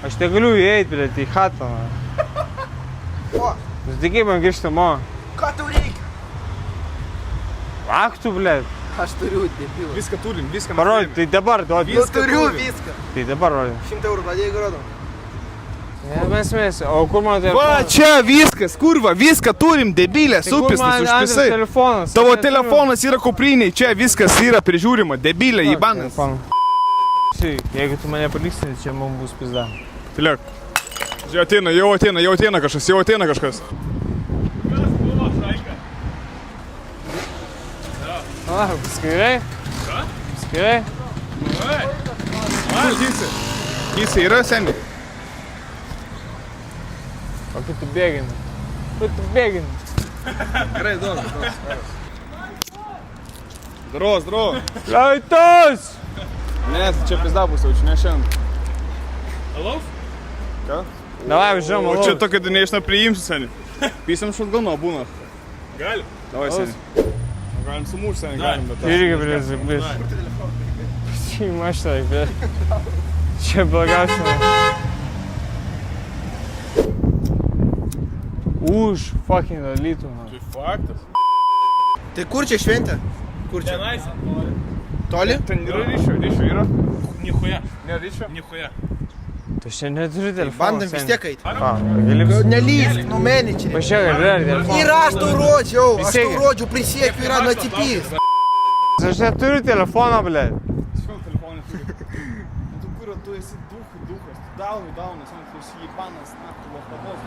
Aš negaliu įeit, blėt, į chatą. O? Sutikai man grįžtamo. Ką tau reikia? Aktų, blėt. Aš turiu, debilas. Viską turim, viską mes Parodyk, tai dabar duodi. Nu turiu viską. Tai dabar rodyk. 100 eurų padėjai, jeigu rodom. Mes. O kur man telefonas? Va, čia viskas, kurva, viską turim, debilė, supis, užpisai. Telefonas. Tavo telefonas yra kupriniai, čia viskas yra prižiūrima, debilė, įbanas. Jeigu tu mane paliksi, čia mums bus pizda. Tylėk. Jau ateina kažkas. Na, paskairai? Ką? Paskairai? Jis yra seniai. O kaip tu bėgini? Gerai, duos. Zdaro. Leitos! Ne, čia pizda bus, jau čia ne šiandien. Alaus? Ką? Davai, važiuojam, O alaus. čia tokia dinėšna priimsi seniai. Pysim šutgano būna. Gali. Davai seniai. Galim sumušti seniai, galim, bet... Irgi, blėt. Čia mašta, blėt. Čia blogiausia. Už fucking dalytų. Tai faktas. Tai kur čia šventė? Kur čia? Tenais. Toli? Ten yra ryšio yra. Nichuja. Ne ryšio? Nichuja. Tu šiandien neturi telefoną. Bandam vis tiek eit. Gali Nelysk, nu menedžerį. Pažiūrėk, ar yra telefonas. Ir aš tau rodžiau, prisiekiu, yra nuotipys. Aš neturiu telefoną, blėt. Švėl telefonį turi. Tu kur, tu esi duchas. Tu dauni, tu esi įbanas, na, tu loptavos.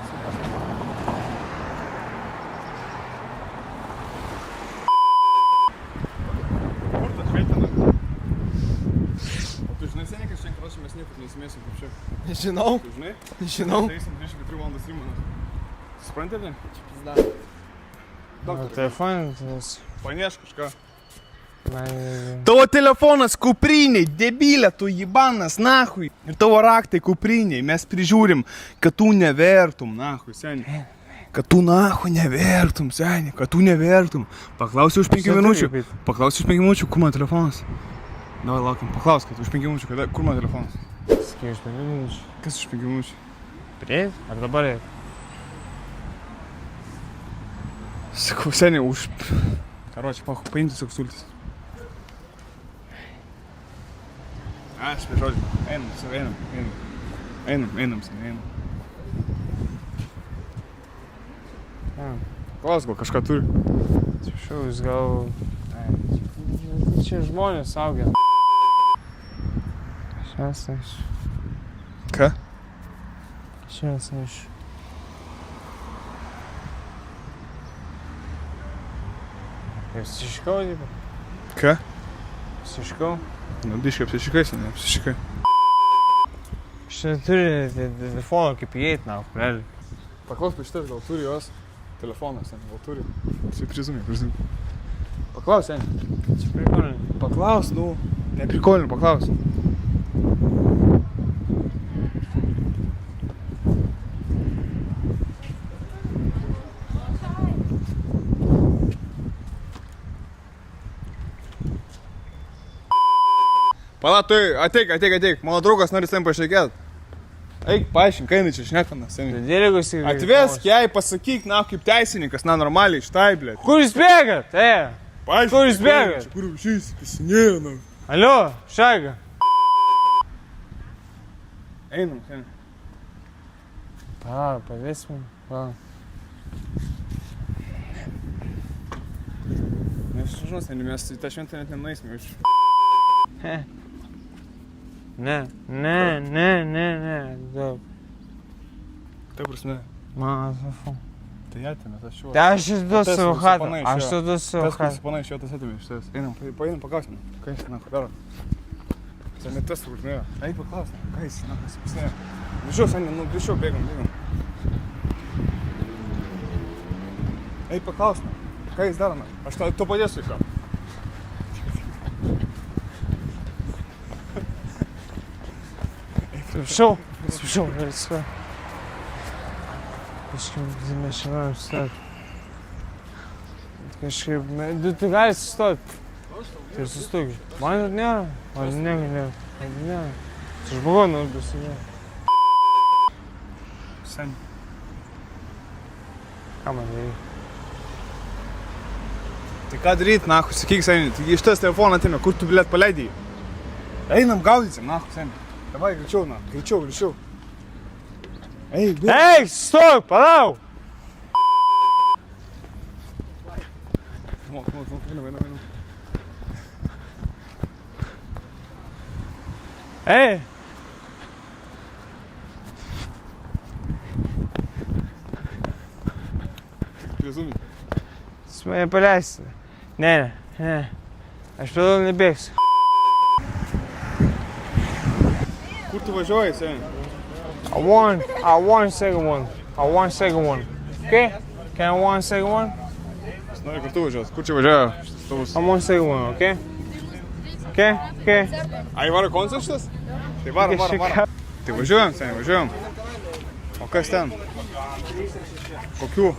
Kur tas šveitina? O tu žinai seniai, kad šiandien mes niekur neįsimėsim kaip čia? Žinau. Tu žinai? Žinau. Tai eisim 24 valandas įmonę. Supranti, ne? Telefonas. Paneš kažką. Man... Tavo telefonas kupriniai, debilė, tu jibanas, nahui. Ir tavo raktai kupriniai, mes prižiūrim, kad tu nevertum, nahui, seniai. Kad tu nahui nevertum, seniai, kad tu nevertum. Paklausiu už 5 minučių, kur man telefonas? Davai, laukiam, paklausk, kad už 5 minučių, kur man telefonas? Sakai, už 5 minučių. Kas už 5 minučių? Prieit? Ar dabar eit? Sakau, seniai, už... Karoči, paimti tiesiog sultis. Aš prie žodžiu. Einam. Klaus, gal kažką turi? Atsiprašau, jūs gal... Čia žmonės saugia. Šiandien aš... Ką? Šiandien aš... Apsišikau, tipo? Ką? Apsišikau? Nu, biškai apsišikaisi, ne apsišikai. Šiandien turi telefoną kaip įeit, na, realiai. Paklaus prie šitas, gal turi jos telefoną, seniai, gal turi. Prisumė. Paklaus, seniai. Čia prikolinai. Paklaus, nu. Neprikolini, paklaus. Pala, tu ateik. Mano draugas nori savim pašnekėt. Eik, paaiškink, kai čia šnekana, seniai. Dėlėgus į... Atvesk jai, pasakyk, na, kaip teisininkas, na, normaliai, štai, blėt. Kur jūs bėgat? Paaiškink. Kur jūs bėgat? Kur šis, pisinėja, na. Alio, šaiga. Einam, seniai. Pavėsim. Mes žinau, seniai, mes į tą šventę net nenueisim iš. Ne. Daug. Taip prasme. Man atsafau. Tai atėmės, aš šiuo. Tai aš duosiu savo chatą. Aš tu duosiu savo Tas, chatą. kas panai šio, tas atėmės iš tavęs. Einam, paklausim. Ką jis, na, padaro? Tai ne tas, kur žinėjo. Eik, paklausim. Ką jis, na, pasipisinėjo. Grįžau, seniai, nu, grįžau, bėgam. Eik, paklausim. Ką jis daro, na? Aš to padėsiu iš jo. Atsiprašau, laisva. Kažkaip mes šiandien sustot. Kažkaip, tu gali sustot. Tai sustok. Man nėra. Man nėra. Čia žmogau, nu, bus. seniai. Ką man reikia? Tai ką daryt, nahui, sakyk, seniai, tai iš tas telefoną atėmė, kur tu bilėt paleidėjai? Einam gaudysim, nahui, seniai. Davai, greičiau, na, greičiau. Ei, bėg. Ei, stok, palauk! Einam. Ei! Prizumi. Jis mane paleisi. Ne. Aš vėliau nebėgsiu. Kur tu važiuoji, seniai? I want second one. Okay? Can I want second one? Jis nori kartu važiuos. Kur čia važiuoja? I want second one, okay? Okay? Ai, varo koncas šitas? Tai varom. Tai važiuojam, seniai, važiuojam. O kas ten? Kokių?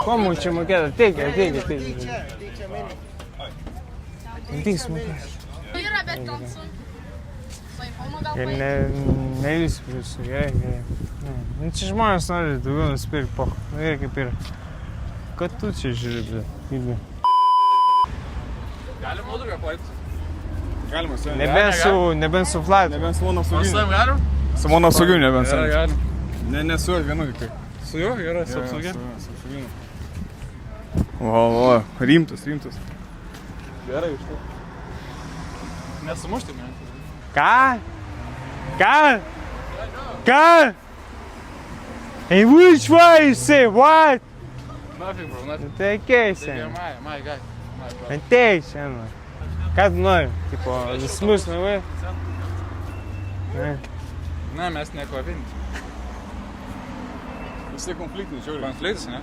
Ko mums čia mokėta? Ateik. Ateik smokėta. Ir nelįsi prie jūsų, gerai. Nu, čia žmonės nori daugiau nusipirkti, poch. Ir kaip yra. Ką tu čia žiūri, blė? Galim nuotrauką paimti? Galima, seniai. Nebent su flat. Nebent su mano apsauginiu. Galim? Su mano apsauginiu nebent, seniai. Galim. Ne su vienu tik tai. Su juo, gerai, su apsaugė. Su apsauginiu. O, rimtas. Gerai, iš to. Nesumušti, man. Ką? Hey, which way you say? What? Nothing, bro, nothing. Tai keisi. My guy. Ateik šiandien. Ką tu nori? Tipo, smus, navai? Ne, mes nekvapinti. Visi konfliktiniai, žiūrėjau. Konfliktas, ne?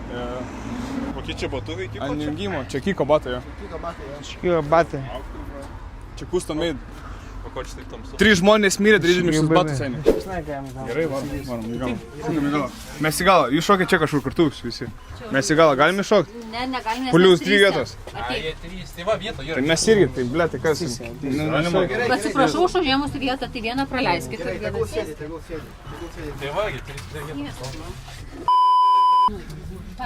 Kokie čia batuvai iki? Ant jungimo. Čia Kiko batai, jo. Škijo batai. Čia custom made. O ko čia taip tamsu? 3 žmonės mirė, 30 batų, seniai. Gerai, Varom į galą. Šokam į galą. Mes į galą. Jūs šokit čia kažkur kartu visi. Mes į galą. Galime šokti? Ne, negalime. Plius 3 vietos. Jie 3, tai va vieta, Tai mes irgi, tai ble, tai kas? Atsiprašau, už užėmusi vietą, tai vieną praleiskite. Tai va, jie 3 vietos.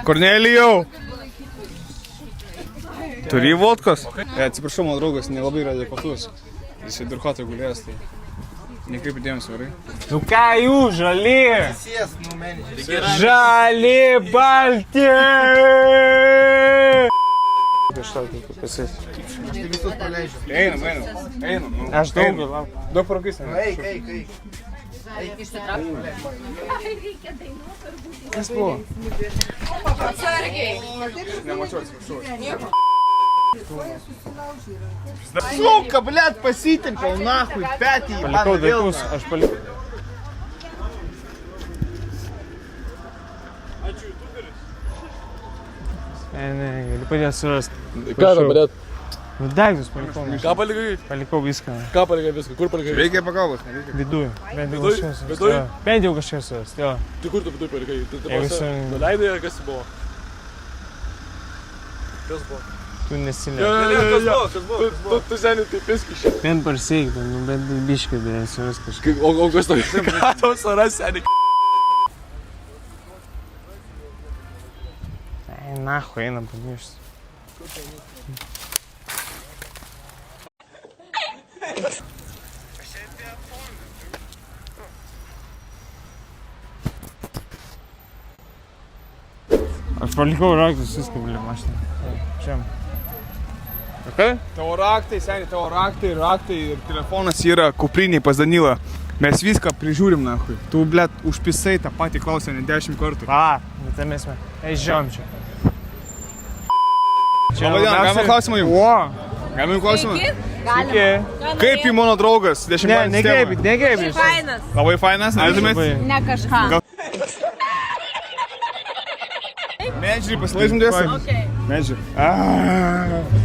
Kornelijau! Turi vodkos? Atsiprašau, mano draugas nelabai yra adekvatus. Jisai durkotoj gulėjęs, tai nekreipi dėmesio, gerai? Nu ką jūs, žali? Sėsk, nu, menedžeris. Žali, balti! Kažtokį pasės. Aš tai visus paleidžiu. Einam. Aš daug laukiu. Daug paragais, ne? Eik. Kas buvo? Nemačiau, atsiprašau. Suka, blėt, pasitempiau, nahui, petį, Palikau daiktus, aš palikau. Ne, gali padėti surasti. Ką tau padėt? Nu, daiktus palikau. Ką palikai? Palikau viską. Ką palikai viską? Kur palikai? Reikia pagalbos, nereikia. Viduj. Bent jau Viduj? kažkas surasti. Viduj? Jo. Bent jau kažkas surasti, jo. Tai kur tu viduj palikai? Tu Jeigu su- nuleidai ar kas buvo? Kas buvo? Tu nesilė. Tu seniai taip piskišė. Bent parsiektų, nu bent biškai dėlės surasti kažką. O kas tau? Ką tau suras seniai? Ai, nahu, einam pamiršti. Aš palikau raktus viską, blė, mašiną. Čia. Okay? Tavo raktai, seniai, raktai ir telefonas yra kupriniai pas Danilą. Mes viską prižiūrim, nahui. Tu, blėt, užpisai tą patį klausimą 10 kartų. Bet tai mes. Ei, žiūrėjom čia. Galima klausimą jums? Galima jums klausimą? Sveiki. Kaip į mano draugas 10 Ne, balų negreibit. Fainas. Labai fainas, nežinai? Ne kažką. Menžiai, pasilaižim dėsim. Okay. Menžiai.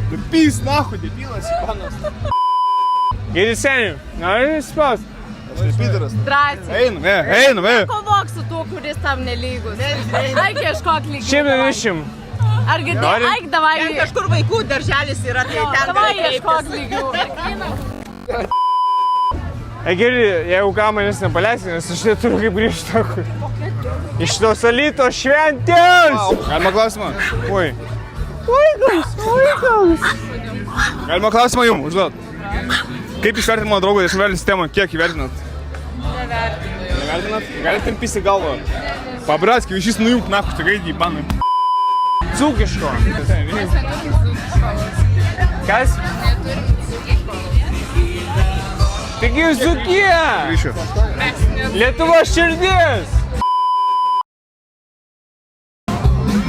Dupys, nahui, debilas, panas. Geri senių. Nori spaust? Aš nepidaras. Drąsiai. Einam. Kovok su tuo, kuris tam nelygus. Aik ieškok lygų. 120. Ar girdėjai? Aik, davai. Ten kažkur vaikų darželis yra, tai ten Davai gali ieškok kreiptis. lygių. Geri, jeigu ką manęs nepaleisi, nes aš neturiu kaip grįžti tokui. Iš tos Alytos šventės! Galima klausimą? Oi. Vaikas. Galima klausimą jums užduot. Kaip išvertinat mano draugo 10 balų sistemą? Kiek įvertinat? Nevertinat? Galite pisi galvą. Pabratski, iš jis nujunk nakus, tai gaidį į baną. Dzūkiško. Kas? Taigi Dzūkija. Ryšiu. Lietuvos širdis.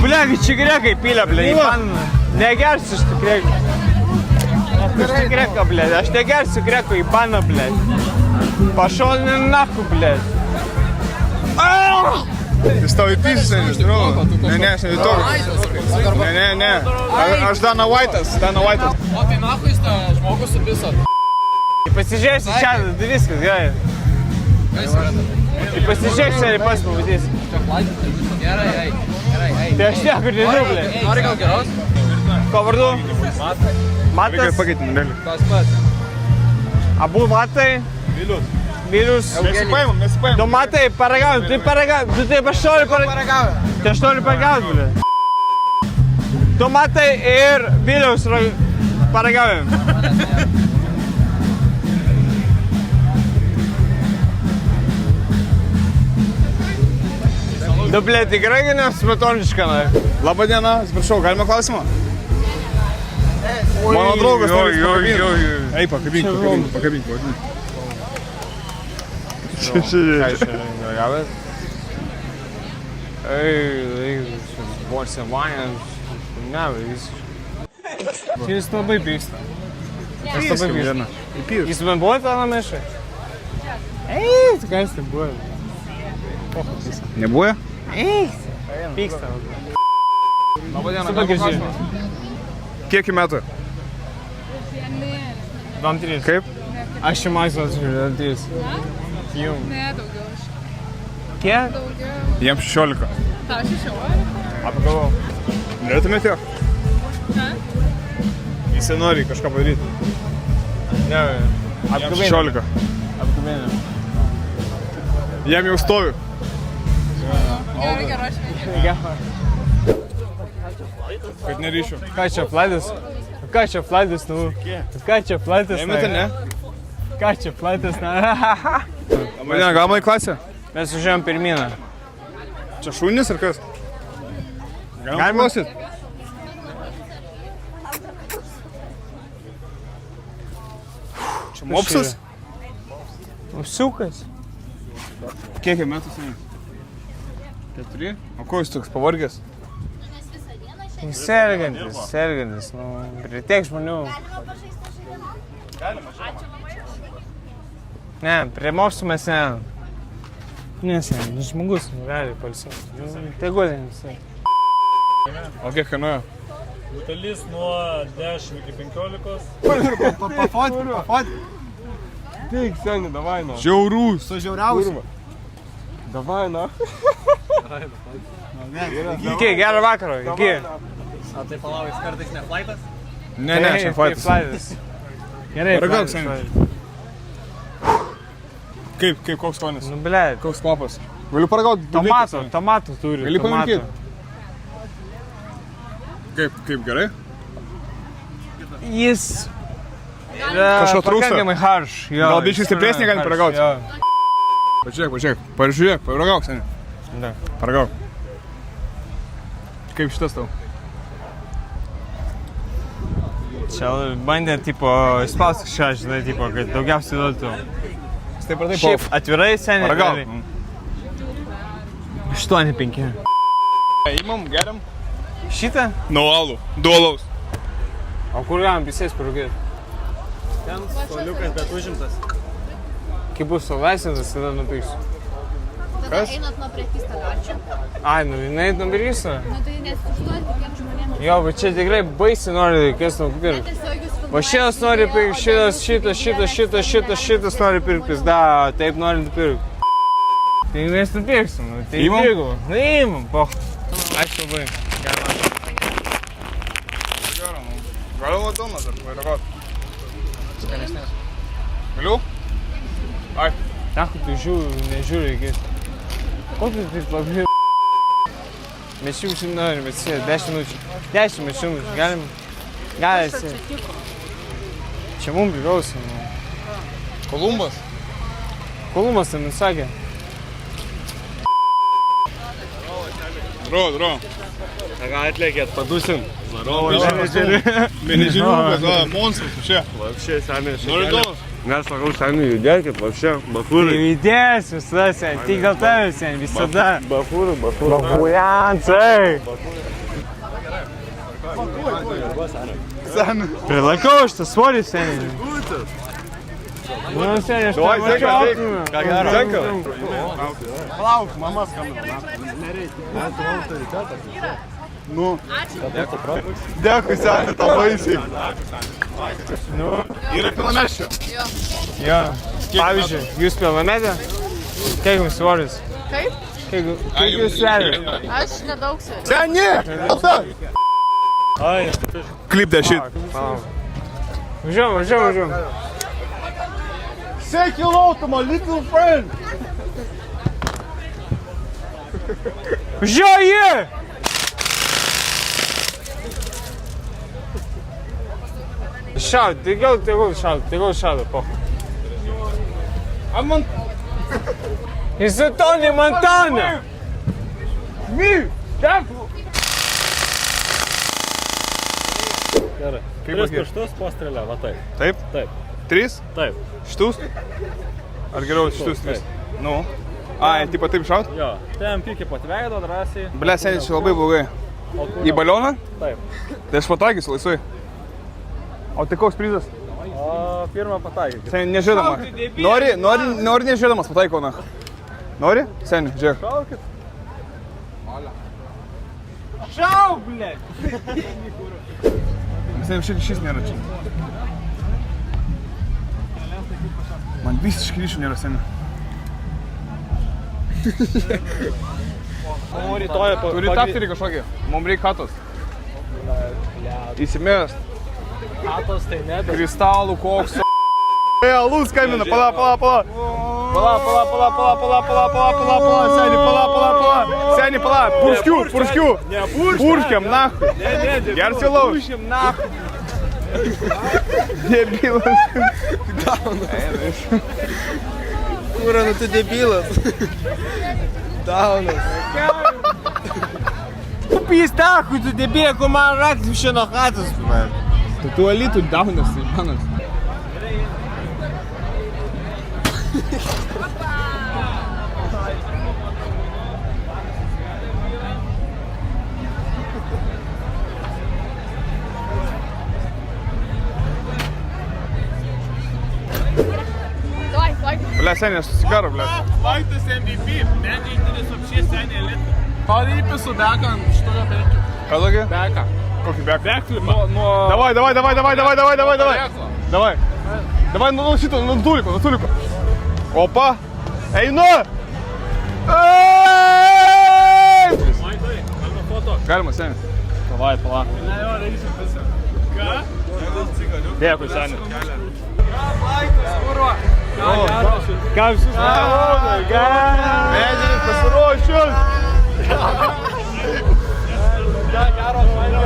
Блядь, čia grekai pylė, blядь, man negersiu iš tų grekų. Aš tai greka, blядь, aš negersiu grekų į baną, blядь. Pašol nahku, blядь. Jis tau įpysis, nežinau. Ne, aš neįtokiu. Ne. Aš Dana White'as. O tai nahui jis tą žmogų supisat? Pasižiūrėsi čia, tai viskas, gerai. Tai pasižiūrėk čia ir pas pamatysi. Gerai. Tai aš niekur nežinau, blядь. Nori gal geros? Ko vardu? Matas. Reikia pakeitim, realiai. Tas pats. Abu Matai. Vilius. Nesipaimam. Tu Matai, paragaujam, tu taip aš noriu paragauti. Tai aš noriu paragauti, blядь. Tu Matai ir Vilius paragaujam. Nu, blėt, tikrai nes smetoniška, na. Labą dieną, atsiprašau, galima klausimą? Mano draugas nori pakabinti. Ei, pakabink. Jis labai pyksta. Jis man buvo tą namešą? Ei, tu kas tai buvo? Nebuvo? Pyksta. Labą dieną, Super galima klausimą? Kiek metų? 2-3. Kaip? Aš čia Maksas žiūrėjau, 3. Jum. Ne, daugiau. Kiek? Daugiau. Jiem 16. Tau 16? Apgavau. Norėtumėt jo? Ką? Jis nori kažką padaryti. Ne, Jiem apgavėjau. 16. Apgavėjau. Jiem jau stovi. Gerai, šventė. Kad neryšiu. Ką čia flaidas? Ką čia flaidas, nu? Ką čia flaidas, Ėmėte, ne? Ką čia flaidas, na? Labą dieną, galima į klasę? Mes užėjom pirminą. Čia šunis ar kas? Galima klausyt? Čia mopsas? Mopsiukas. Kiek metų seniai? 4? O ko jis toks pavargęs? Jis sergantis, nu, prie tiek žmonių. Ne, prie mopsų mes ne. Nesien, žmogus, realiai palsiuoti. Tegul nesien. O kiek kainuoja? Butelis nuo 10 iki 15. Пафот. Tik, seni, davai, na. Žiaurus. Sužiauriausiu. Davai, na. Iki, gerą vakarą, iki. O tai palauk, jis kartais ne flaitas? Ne, čia faitas. Flaidas. Gerai, Paragauk, flaidas. seni. Kaip, koks skonis? Nu, blėt. Koks kvapas? Galiu paragauti? Tomatų turi. Gali tomatų. paminkyti? Kaip gerai? Jis yra Kažko trūksta? pakankamai harš. Gal biškį stipresnį galim paragauti? Pažiūrėk. Paragauk, seni. Da. Paragauk. Kaip šitas tau? Čia bandė, tipo, spausti kažką, žinai, tipo, kad daugiausiai duotų. Taip ar taip? Šiaip atvirai seniai. Paragauk. 8-5. Įmam, geriam. Šitą? Nuo alų. 2 alaus. O kur galim visais parūkėti? Ten stoliukas, bet užimtas. Kai bus sulaisintas, tada nupirksiu. Tada einat nuo prie pistagačių. Ai, nu, jinai nupirksiu. Nu tai nesužduoti tiem žmonėms. Jo, bet čia tikrai baisiai nori, kas nupirkti. Tiesiog jūs O šitas nori pirkti, šitas nori pirkti, da, taip nori nupirkti. Tai mes nupirksim, nu, tai Imam? pirkau. Nu, imam, poch. Ačiū labai. Gerai. Galima donas dar paragauti. Skanesnės. Galiu? Ai. Nahui, tu nežiūri, reikės. Ko tu taip labai... Mes jums norim, bet 10 minučių. 10 mes jums, galim... Gali esi. Čia mums priklauso. Kolumbas. Kolumbas ten nusakė. Dro. Ką atlėkėt, padusim? Menedžeriukas, monstras, čia. Вообще, сами Noriu Mes sakau, seniai judėkit, вообще, bafūrai. Judės visada sen, tik dėl tavęs sen, visada. Bafūrai. Bafūriancai. Sen. Prilaikau aš tą svorį sen. Nu, sen, aš tą mačiau. Ką gero? Senka. Palauk, mama skambina. Nu. Dėkui, seniai, tą baisiai. Yra pilnamečio. Jo. Pavyzdžiui, jūs pilnametė? Kiek jums svoris? Kaip? Kiek jūs sveriat? Aš nedaug sveriu. Seniai! Ai, Clip that shit. Važiuom. Say hello to my little friend. Važiuoji! Šaud, tegul šaudo, pohu. Amant. Из Тони Монтана! gerai. Kaip Tris pasakyt? pirštus postrėlę, va taip. Taip? Taip. 3? Taip. Šitus? Ar geriau šitus 3? Nu. Ai, tipo taip šaut? Jo. Tem pikį pat veido drąsiai. Ble, seniai, čia labai blogai. Į balioną? Taip. Tai aš pataikysiu laisvai. O tai koks prizas? O pirmą pataikykit. Seniai, nežinoma. Nori nežinomas pataikau, na. Nori? Seniai, žiūrėk. Šaukit. Šau, blė! Seniai, šiaip šis nėra čia. Man visiškai ryšių nėra, seniai. Turi tapti kažkokį. Mums reikia katos. Įsimest. Katos tai ne, bet... Kristalų, kokso. Alus skambina, pala. Seniai, pala. Purškiu. Purškiam, nahui. Gersi lauk. Pūšim, nahui. Debilas. Кура, ну ты дебилов. Дауnas. Pys nahui, tu debėlė, kur man raktis iš nuo chatos. Tu alytų daunas, tai manas. Давай. Бля, Сеня, сигару, бля. Лайтас MVP, man интересно вообще Сеня лет. Парипису бека, что я пейки? Ką tokį? Beka. Kokį bek? Backflipą. Давай. Давай, ну šito, nu tuliko. Opa. Einu! Maitai, galima foto. Galima, Senia. Davai, pala. Ne, jo, reisim visą. Ką? Dėkui, Senia. Ką visus nekalodai, Medžinis pasiruošius. Gero, Senia.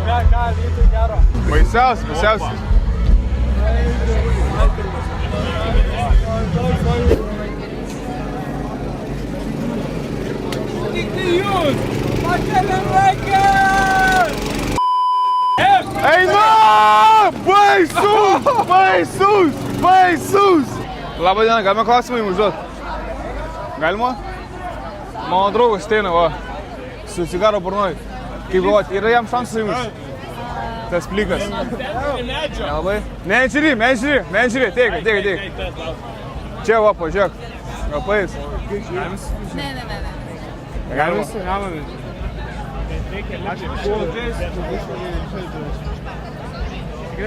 Ką, Vytai, gero. Baisiausias. Einu! Baisus! Labą dieną, galime klausimą jums užduoti? Galima? Mano draugas ateina, va, su cigaro burnoj. Kaip galvoti, yra jam šansas jums? Tas plikas. Nelabai? Menžiūri, teik. Čia, va, pažiūrėk. Kapais. Ne. Galima?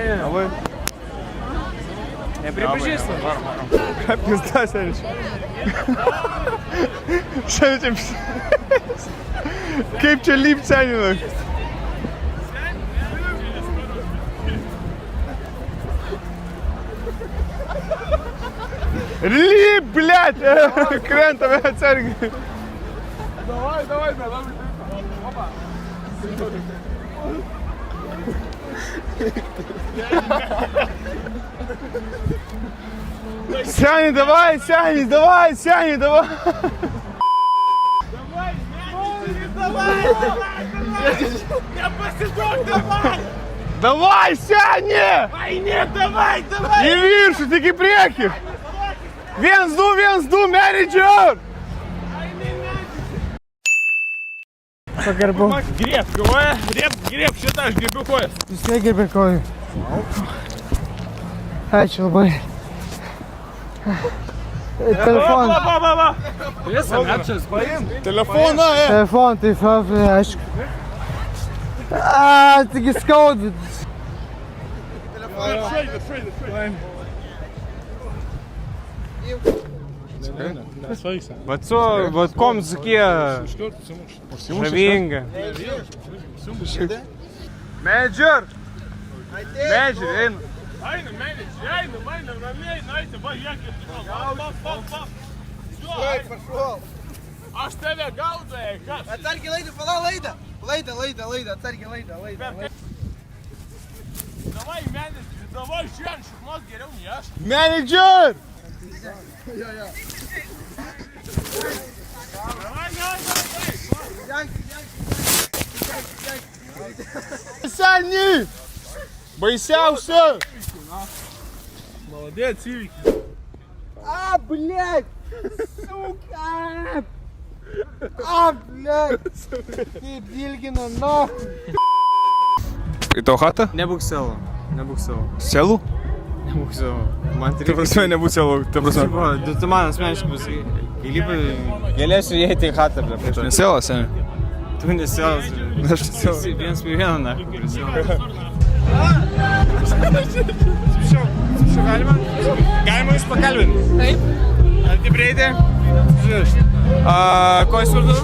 Labai. Nepripažįstam. Pizda, Seniai. Šiandien kaip čia lypt, Seniai. Lyp, blėt! Krentame atsargiai. Давай, давай. Опа. Сяни, давай, Сяни, давай, Сяни, давай. Я посидок, давай! Давай, Сяни! Ай, нет, давай! Į viršų, tik į priekį. 1-2, menedžer! Pagarbu. Греб, коя? Греб, šitą aš grebiu kojas. Vis tiek gerbė kojų. Ačiū labai. Telefon. Va. Visą mečias paim. Telefoną, Telefon, tai aišku. Taigi skauda. Вот ком таке žavinga. Menedžer! Menedžer, eina. Eina, ramiai, naite, va, jėkit. Pop. Пошел. Aš tave gaudai, kas? Atsargiai laida, pala laida. Laida, atsargiai laida. Davai, menedžeri, davai, šiandien šiknos geriau nei aš. Menedžer! Seni! Baisiausia! Молодец, įvykis. Блядь! Сука! Блядь! Ты Бельгина, нахуй! Į tavo chatą? Nebūk savo. Selų? Nebūk savo. Man Tai prasme, nebūt selų, ta prasme. Tu man asmeniškai pasakai. Galėsiu įeiti į chatą, ble. Aš neselas, seni. Tu nesėlas. Aš neselas. Vienas prie vieno, na. Galima jūs pakalbinti? Taip. Kaip reidė? Ko jūs vardu?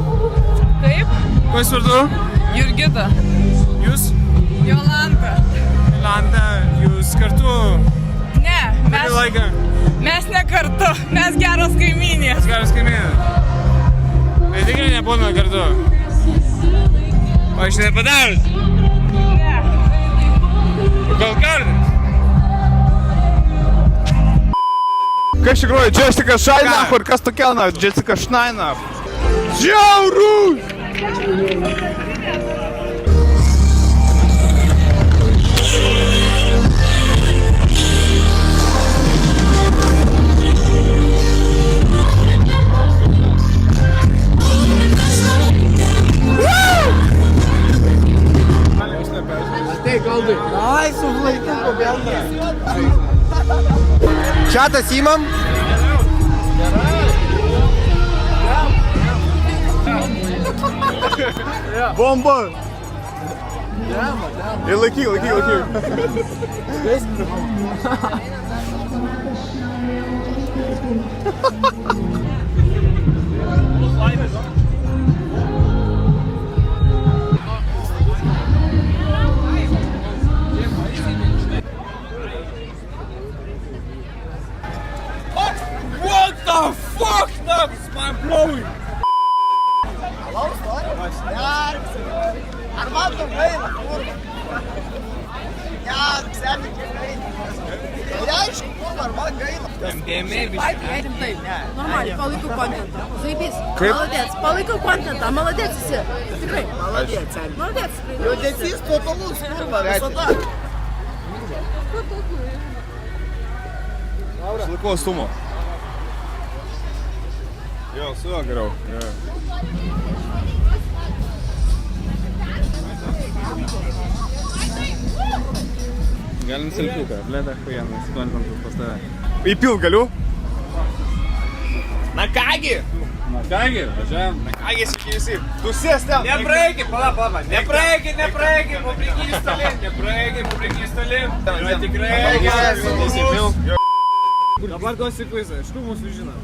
Taip. Ko jūs vardu? Jurgita. Jūs? Jolanta. Landa, jūs kartu? Ne, Kurį laiką? mes ne kartu. Mes geros kaimynės. Geras kaimynas. Tai tikrai nebūna kartu. O aš nepadarus? Ne. Gal kartą? Kas iš tikrųjų, Jessica Šaina, ir kas tokia, na, Jessica Šnaina. Žiaurus! Давай, сублайку победа. Чата Симом. Bomba! Ir laikyk. What the fuck? That's mind blowing. Арматом gaila, kurva. Seni gaila. Reiškia, kurva, armat gaila. Rimtai. Normaliai, palaikau kontentą. Zaibys. Молодец. Palaikau kontentą. Молодец esi. Tikrai. Молодец. Liūdėsys totalus, kurva, visada. Išlaikau stumą. Jo, su juo geriau. Galim selfiuką, blėda huijaną, suprantam pas tave. Įpil galiu? Na kągi, važiavam. Na kągi, sveiki visi. Tu sės ten. Nepraeikit, pala, nepraeikit, po priekinių stolim, yra tikrai geras. Dabar duosi kvizą, iš kur mūsų žino?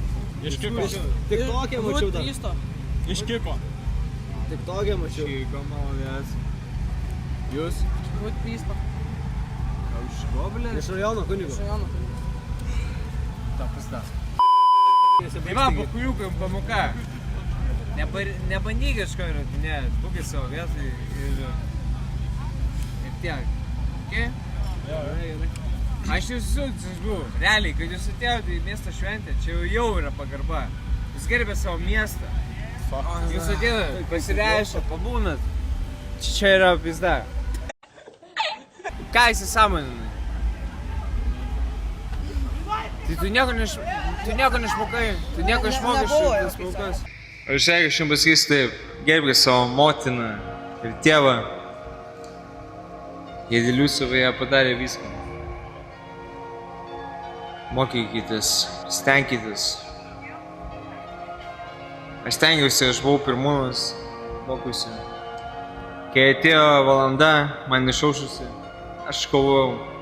Iš kiko. Tik tokia mačiau dar. Iš kiko. Tik tokia mačiau. Čiko, malonės. Jūs? Būt pryspa. Gal iš ko, blė? Iš rajono kunigo. Rajono. Ta pastas. Tai va, pakuliukai pamoka. Nebandyk kažko įrodinėti, būkit savo vietoj ir tiek. Okay? Aš jūs buvau, realiai, kad jūs atėjote į miesto šventę, čia jau yra pagarba. Jūs gerbė savo miestą. Jūs atėjote, pasireiškia, pabūnat. Čia yra pizda. Ką įsisąmoninai? Tai tu nieko nešmokai, tu nieko išmokai šitas pamokos. Aš jeigu šiandien pasakysiu taip, gerbkite savo motiną ir tėvą. Jie dėl jūsų jie padarė viską. Mokykitės, stenkitės. Aš stengiausi, aš buvau pirmūnas, mokiausi. Kai atėjo valanda, man išaušusi, aš kovojau.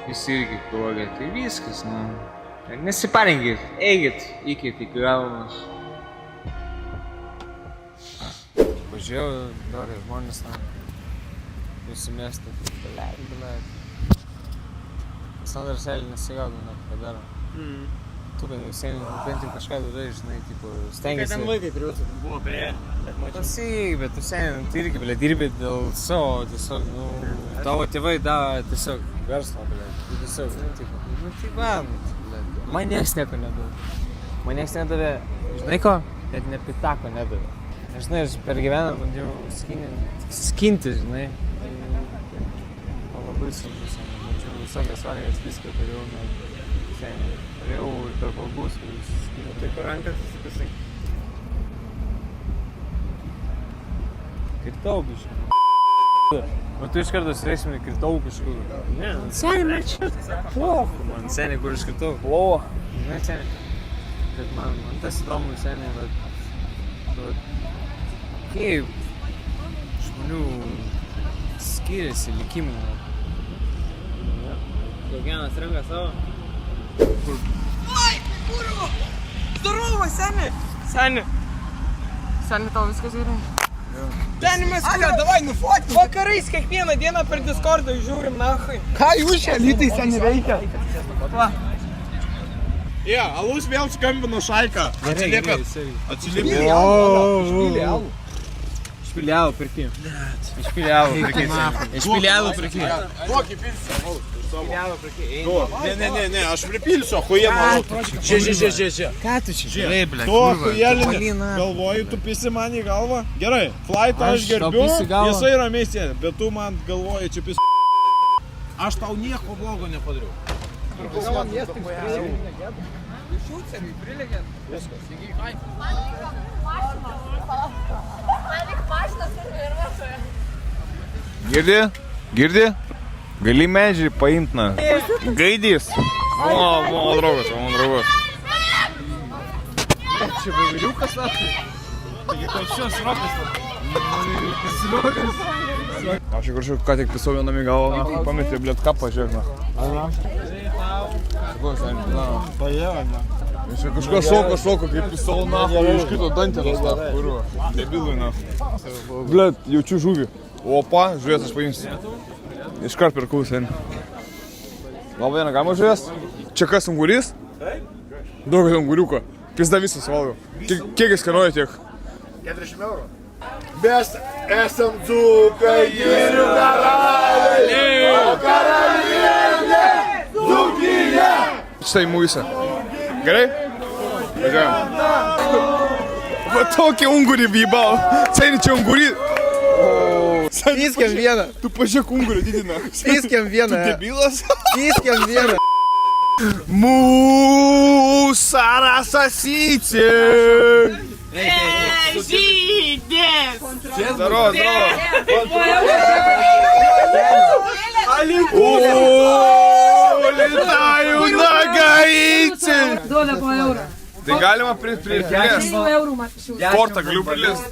Jūs irgi kovojate, tai viskas, nu. Nesiparinkit, eikit, iki galvos. Važiavau, dar žmonės tam. Jūsų miestą, blėt. Sandras Elį nesigaudau, padaro. Tu bent jau kažką darai, žinai, tipo, stengiasi. Kad ten vaikai triuosi buvo, Pasyk, bet tu seniai, tu irgi, dirbi dėl savo, tiesiog, nu, tavo tėvai davė tiesiog verslą, tu tiesiog, tipo, nu, tai va, man nieks nieko nedavė. Man nieks nedavė, žinai ko? Net nepitako nedavė. Žinai, aš per gyvenimą bandžiau skinti, žinai. Labai sunku, bandžiau visokias valgės, viską dariau, seniai. Turėjau ir per kalbus, kuris skiniau. Tai kur rankas susipasai? Kirtau biškai. O tu iš karto sireiksim ir kirtau kažkur. Ne. Seniai, man čia. Plochu, man seniai, kur aš kirtau. Plochu. Žinai, seniai. Bet man tas įdomu seniai, bet kaip žmonių skiriasi likimai. Kiekvienas renka savo. Oi, kurva! Здорово, Сеня! Сеня! Сеня, tau viskas gerai? Seni, mes davai nufotkime. Vakarais kiekvieną dieną per Discordą žiūrim, nahai. Ką jūs čia lytai seniai veikia? Va. Alus vėl skambino Šaiką. Atsiliepėt. Išpiliavo pirkį. Išpiliavo pirkį. Kokį pilsi? Ne, aš pripilsiu, achujiemą. Žiūrėk. Ką tu čia žiūrėjai, ble? Tu achujelinį galvoji, tu pisi man į galvą. Gerai, flightą aš gerbiu, jisai ramiai sėdė, bet tu man galvoji čia pisi. Aš tau nieko blogo nepadariau. Girdi? Gali medžiai paimt, na. Gaidys. Mano draugas. Čia baviliukas, taigi toks šios rokas. Aš jau kažkaip ką tik pisau vienam į galvą, pametė, blėt, ką pažiūrėk, na. Aš čia kažką šoko, kaip pisau, na, iš kito dantenos, na, kuriuo. Debilui, na. Blėt, jaučiu žuvį. Opa, žuvės aš paimsiu. Iškart pirkau seniai. Gal vieną galima žuvės? Čia kas, ungurys? Daug unguriuko. Pizda visas valgo. Kiek jis kainuoja tiek? 40 eurų. Mes esam dzūkai, girių karaliai, o karalienė dzūkija. Štai mūsų. Gerai? Važiuojam. Va tokį ungurį vybau. Seniai čia ungurį. Пискем vieną. Tu pažiūrėk ungurį didina. Pискем vieną. Tu debilas? Pискем vieną. Mūsaras asyci. Žydės! Здорово. Летаю на Гаити. Duoda po eurą. Tai galima prilėst. Eurų man šiūdė. Portą galiu prilėst.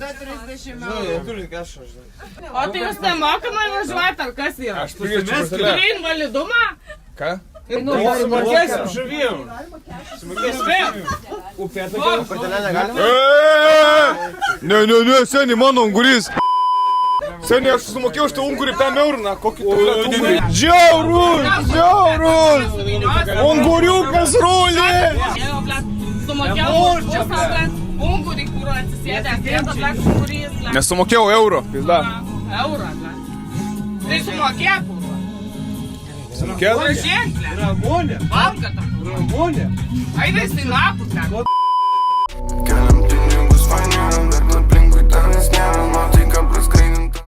O tai jūs nemokamai važiuojat, ar kas yra? Aš priečiu Turi invalidumą? Ką? Mokėsim žuvim. Ne, seniai, mano ungurys. Seniai, aš sumokėjau už tą ungurį 5 eurų, na, kokį tu ungurį. Džiaurus, džiaurus. Unguriukas rūlė. Sumokėjau už pusą, blet. Ungurį, kur atsisėdęs, sėda, blet, ungurys, blet. Nesumokėjau euro, pizda. Eurą, blet. Tai sumokėk, kurva. Sumokėjau? Važiuok, blet. Ramonė, Valgata. Ramonė. Aidai, jisai lapus, blet.